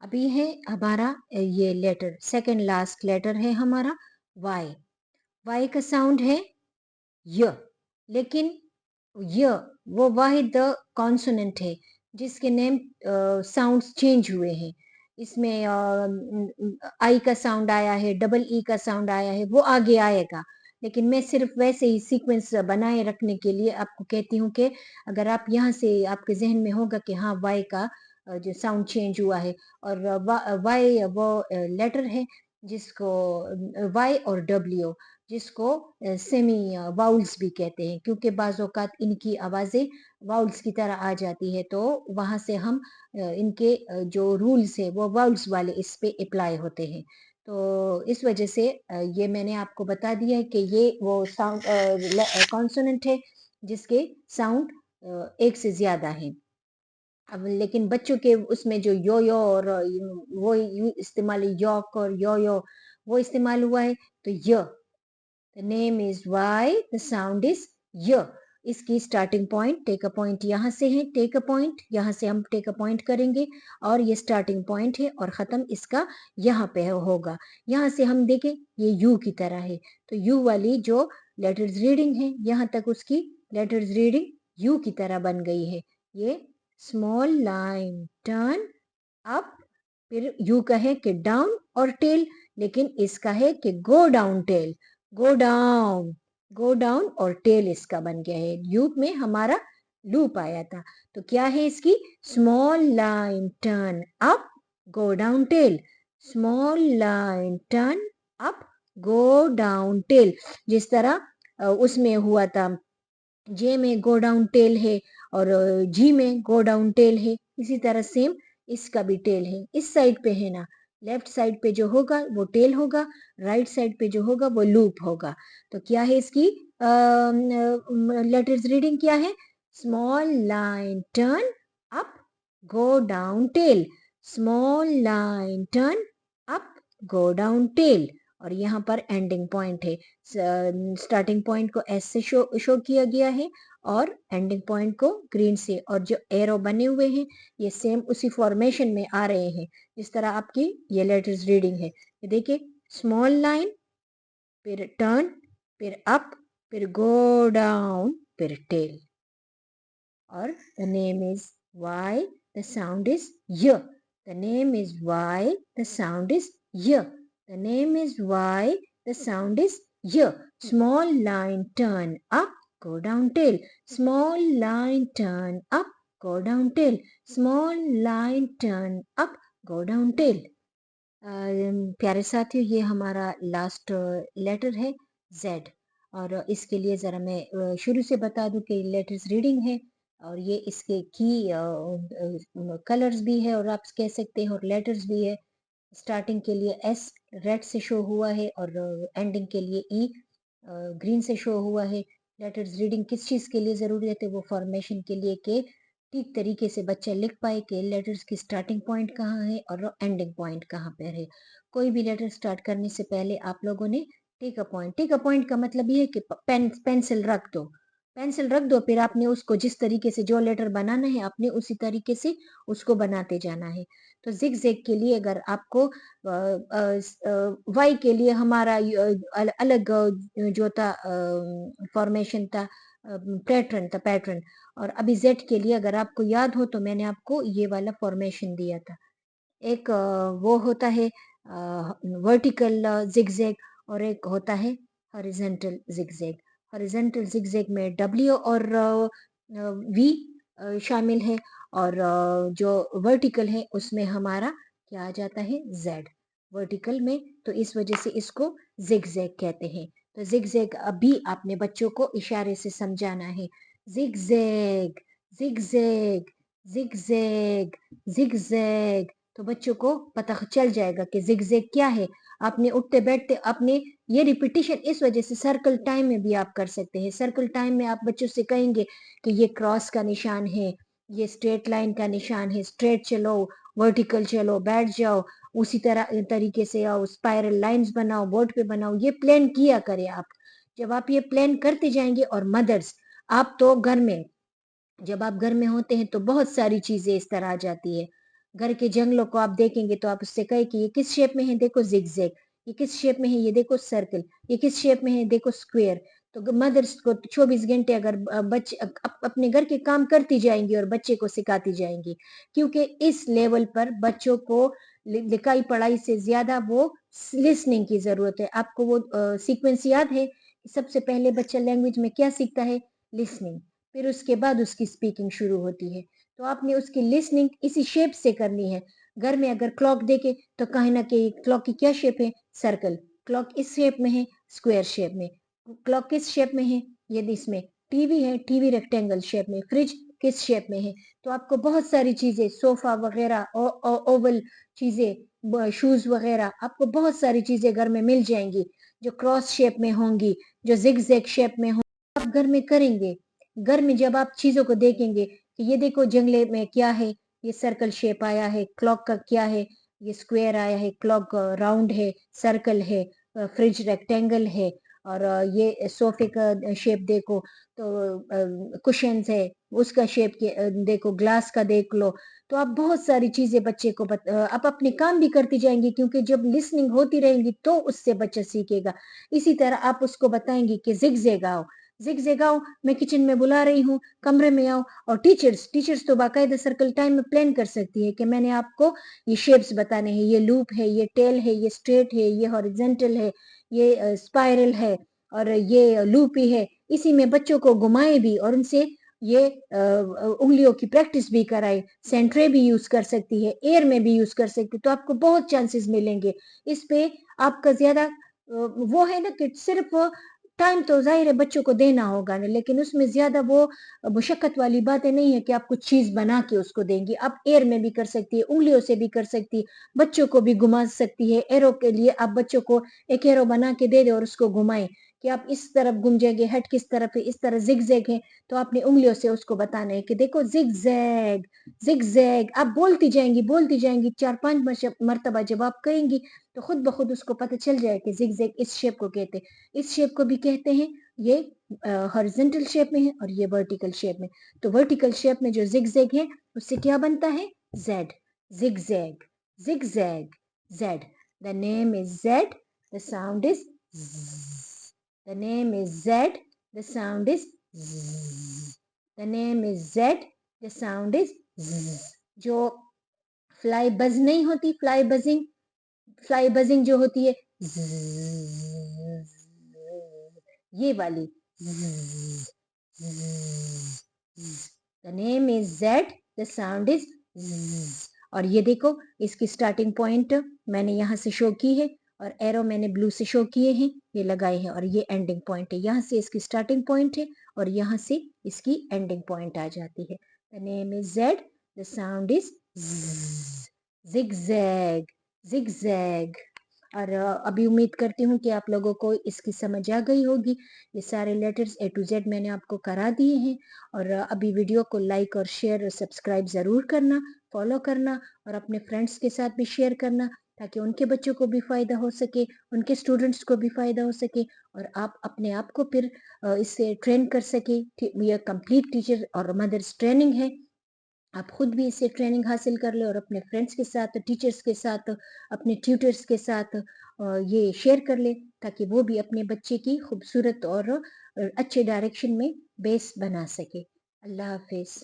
अभी है हमारा ये लेटर, सेकंड लास्ट लेटर है हमारा वाई। वाई का साउंड है य, लेकिन य वो वाहिद कॉन्सोनेंट है जिसके नेम साउंड्स चेंज हुए हैं। इसमें आई का साउंड आया है, डबल ई का साउंड आया है, वो आगे आएगा। लेकिन मैं सिर्फ वैसे ही सीक्वेंस बनाए रखने के लिए आपको कहती हूँ कि अगर आप यहाँ से आपके जहन में होगा कि हाँ वाई का जो साउंड चेंज हुआ है, और वाई वो लेटर है जिसको वाई और डब्ल्यू जिसको सेमी वाउल्स भी कहते हैं, क्योंकि बाज़ औक़ात इनकी आवाज़ें वाउल्स की तरह आ जाती है, तो वहाँ से हम इनके जो रूल्स है वो वाउल्स वाले इस पे अप्लाई होते हैं। तो इस वजह से ये मैंने आपको बता दिया है कि ये वो साउंड कॉन्सोनेंट है जिसके साउंड एक से ज़्यादा हैं। अब लेकिन बच्चों के उसमें जो यो और वो इस्तेमाल यॉक और यो वो इस्तेमाल हुआ है, तो य The name is why, the sound is y। इसकी starting point take a point यहाँ से है, टेक अ पॉइंट यहाँ से हम टेक अ पॉइंट करेंगे, और ये स्टार्टिंग पॉइंट है और ख़त्म इसका यहाँ पे होगा। यहाँ से हम देखें ये यू की तरह है, तो यू वाली जो लेटर्स रीडिंग है यहाँ तक उसकी लेटर्स रीडिंग यू की तरह बन गई है। ये स्मॉल लाइन टर्न अप, फिर यू का है कि डाउन और टेल, लेकिन इसका है कि go down tail, go down, go down और टेल इसका बन गया है। लूप में हमारा लूप आया था, तो क्या है इसकी small line turn up go down tail, small line turn up go down tail. जिस तरह उसमें हुआ था जे में गो डाउन टेल है और जी में गो डाउन टेल है, इसी तरह सेम इसका भी टेल है। इस साइड पे है ना, लेफ्ट साइड पे जो होगा वो टेल होगा, राइट साइड पे जो होगा वो लूप होगा। तो क्या है इसकी लेटर्स रीडिंग क्या है, small line turn up go down tail, small line turn up go down tail. और यहाँ पर एंडिंग पॉइंट है, स्टार्टिंग पॉइंट को एस से शो किया गया है और एंडिंग पॉइंट को ग्रीन से, और जो एरो बने हुए हैं ये सेम उसी फॉर्मेशन में आ रहे हैं जिस तरह आपकी ये लेटर्स रीडिंग है। ये देखिए स्मॉल लाइन, फिर टर्न, फिर अप, फिर गो डाउन, फिर टेल। और the name is why, the sound is y, the name is why, the sound is y, the name is why, the sound is y। Small line turn up go down tail, small line turn up go down tail, small line turn up go down tail। प्यारे साथियों ये हमारा last letter है Z, और इसके लिए ज़रा मैं शुरू से बता दूं कि लेटर्स रीडिंग है और ये इसके की कलर्स भी है और आप कह सकते हैं, और लेटर्स भी है। स्टार्टिंग के लिए S रेड से शो हुआ है और एंडिंग के लिए E ग्रीन से शो हुआ है। लेटर्स रीडिंग किस चीज़ के लिए ज़रूरी है, वो फॉर्मेशन के लिए कि ठीक तरीके से बच्चा लिख पाए कि लेटर्स की स्टार्टिंग पॉइंट कहाँ है और एंडिंग पॉइंट कहाँ पर है। कोई भी लेटर स्टार्ट करने से पहले आप लोगों ने take a point, take a point का मतलब ये है कि पेंसिल रख दो, पेंसिल रख दो, फिर आपने उसको जिस तरीके से जो लेटर बनाना है आपने उसी तरीके से उसको बनाते जाना है। तो जिग जैग के लिए अगर आपको वाई के लिए हमारा अलग जो था फॉर्मेशन था, पैटर्न। और अभी जेड के लिए अगर आपको याद हो तो मैंने आपको ये वाला फॉर्मेशन दिया था। एक वो होता है वर्टिकल जिगजैग और एक होता है हॉरिजॉन्टल जिगजैग। हॉरिजॉन्टल जिगजैग में डब्ल्यू और वी शामिल है, और जो वर्टिकल है उसमें हमारा क्या आ जाता है जेड वर्टिकल में, तो इस वजह से इसको जिगजैग कहते हैं। तो जिगजैग अभी आपने बच्चों को इशारे से समझाना है, जिगजैग जिगजैग जिगजैग जिगजैग, तो बच्चों को पता चल जाएगा कि जिगजैग क्या है। आपने उठते बैठते अपने ये रिपीटिशन इस वजह से सर्कल टाइम में भी आप कर सकते हैं। सर्कल टाइम में आप बच्चों से कहेंगे कि ये क्रॉस का निशान है, ये स्ट्रेट लाइन का निशान है, स्ट्रेट चलो, वर्टिकल चलो, बैठ जाओ, उसी तरह तरीके से आओ, स्पाइरल लाइंस बनाओ, बोर्ड पे बनाओ, ये प्लान किया करें आप। जब आप ये प्लान करते जाएंगे, और मदर्स आप तो घर में जब आप घर में होते हैं तो बहुत सारी चीजें इस तरह आ जाती है, घर के जंगलों को आप देखेंगे तो आप उससे कहे कि ये किस शेप में है, देखो जिगजैग, ये किस शेप में है, ये देखो सर्कल, ये किस शेप में है, देखो स्क्वायर। तो मदर्स को 24 घंटे अगर बच्चे अपने घर के काम करती जाएंगी और बच्चे को सिखाती जाएंगी, क्योंकि इस लेवल पर बच्चों को लिखाई पढ़ाई से ज्यादा वो लिसनिंग की जरूरत है। आपको वो सीक्वेंस याद है कि सबसे पहले बच्चा लैंग्वेज में क्या सीखता है, लिसनिंग, फिर उसके बाद उसकी स्पीकिंग शुरू होती है। तो आपने उसकी लिसनिंग इसी शेप से करनी है। घर में अगर क्लॉक देखे तो कहीं ना कहीं क्लॉक की क्या शेप है, सर्कल, क्लॉक इस शेप में है, स्क्वायर शेप में, क्लॉक किस शेप में है, यदि इसमें टीवी है, टीवी रेक्टेंगल शेप में, फ्रिज किस शेप में है। तो आपको बहुत सारी चीजें, सोफा वगैरह, ओवल चीजें, शूज वगैरह, आपको बहुत सारी चीजें घर में मिल जाएंगी जो क्रॉस शेप में होंगी, जो जिगजैग शेप में होंगी। आप घर में करेंगे, घर में जब आप चीजों को देखेंगे कि ये देखो जंगले में क्या है, ये सर्कल शेप आया है, क्लॉक का क्या है, ये स्क्वायर आया है, क्लॉक राउंड है, सर्कल है, फ्रिज रेक्टेंगल है, और ये सोफे का शेप देखो तो कुशन्स है, उसका शेप देखो, ग्लास का देख लो। तो आप बहुत सारी चीजें बच्चे को आप अपने काम भी करती जाएंगी, क्योंकि जब लिसनिंग होती रहेंगी तो उससे बच्चा सीखेगा। इसी तरह आप उसको बताएंगी कि जिगजैग आओ, जिगजैग आओ, मैं किचन में बुला रही हूँ, कमरे में आओ। और टीचर्स तो बाकायदा सर्कल टाइम में प्लान कर सकती है कि मैंने आपको ये शेप्स बताने हैं, ये लूप है, ये टेल है, ये स्ट्रेट है, ये हॉरिजेंटल है, ये स्पाइरल है, और ये लूपी है। इसी में बच्चों को घुमाए भी और उनसे ये उंगलियों की प्रैक्टिस भी कराए। सेंट्रे भी यूज कर सकती है, एयर में भी यूज कर सकती है। तो आपको बहुत चांसेस मिलेंगे इस पे। आपका ज्यादा वो है ना कि सिर्फ टाइम तो जाहिर है बच्चों को देना होगा ना, लेकिन उसमें ज्यादा वो मुशक्कत वाली बातें नहीं है कि आप कुछ चीज बना के उसको देंगी। आप एयर में भी कर सकती है, उंगलियों से भी कर सकती है, बच्चों को भी घुमा सकती है। एरो के लिए आप बच्चों को एक एरो बना के दे दे और उसको घुमाएं कि आप इस तरफ घूम जाएंगे, हेड किस तरफ है, इस तरह जिगजैग है। तो आपने उंगलियों से उसको बताना है कि देखो जिगजैग, जिगजैग। आप बोलती जाएंगी 4-5 मरतबा जब आप कहेंगी तो खुद ब खुद उसको पता चल जाए कि जिगजैग इस शेप को कहते हैं, इस शेप को भी कहते हैं, ये हॉरिजॉन्टल शेप में है और ये वर्टिकल शेप में। तो वर्टिकल शेप में जो जिगजैग है उससे क्या बनता है, Z, zigzag, zigzag, Z. The name is Z, the sound is zzz. The name is Z, the sound is zzz. The name is Z, the sound is zzz. जो fly बज नहीं होती, फ्लाई बजिंग जो होती है zzz, ये वाली zzz, zzz, zzz. The name is Z, the sound is zzz. और ये देखो इसकी स्टार्टिंग पॉइंट मैंने यहाँ से शो की है और एरो मैंने ब्लू से शो किए हैं, ये लगाए हैं, और ये एंडिंग पॉइंट है। यहाँ से इसकी स्टार्टिंग पॉइंट है और यहाँ से इसकी एंडिंग पॉइंट आ जाती है। The name is Z, the sound is zigzag, zigzag. और अभी उम्मीद करती हूँ कि आप लोगों को इसकी समझ आ गई होगी। ये सारे लेटर्स A to Z मैंने आपको करा दिए हैं। और अभी वीडियो को लाइक और शेयर और सब्सक्राइब ज़रूर करना, फॉलो करना, और अपने फ्रेंड्स के साथ भी शेयर करना, ताकि उनके बच्चों को भी फ़ायदा हो सके, उनके स्टूडेंट्स को भी फ़ायदा हो सके, और आप अपने आप को फिर इससे ट्रेन कर सके। यह कंप्लीट टीचर और मदर्स ट्रेनिंग है। आप खुद भी इससे ट्रेनिंग हासिल कर ले और अपने फ्रेंड्स के साथ, टीचर्स के साथ, अपने ट्यूटर्स के साथ ये शेयर कर ले, ताकि वो भी अपने बच्चे की खूबसूरत और अच्छे डायरेक्शन में बेस बना सके। अल्लाह हाफिज़।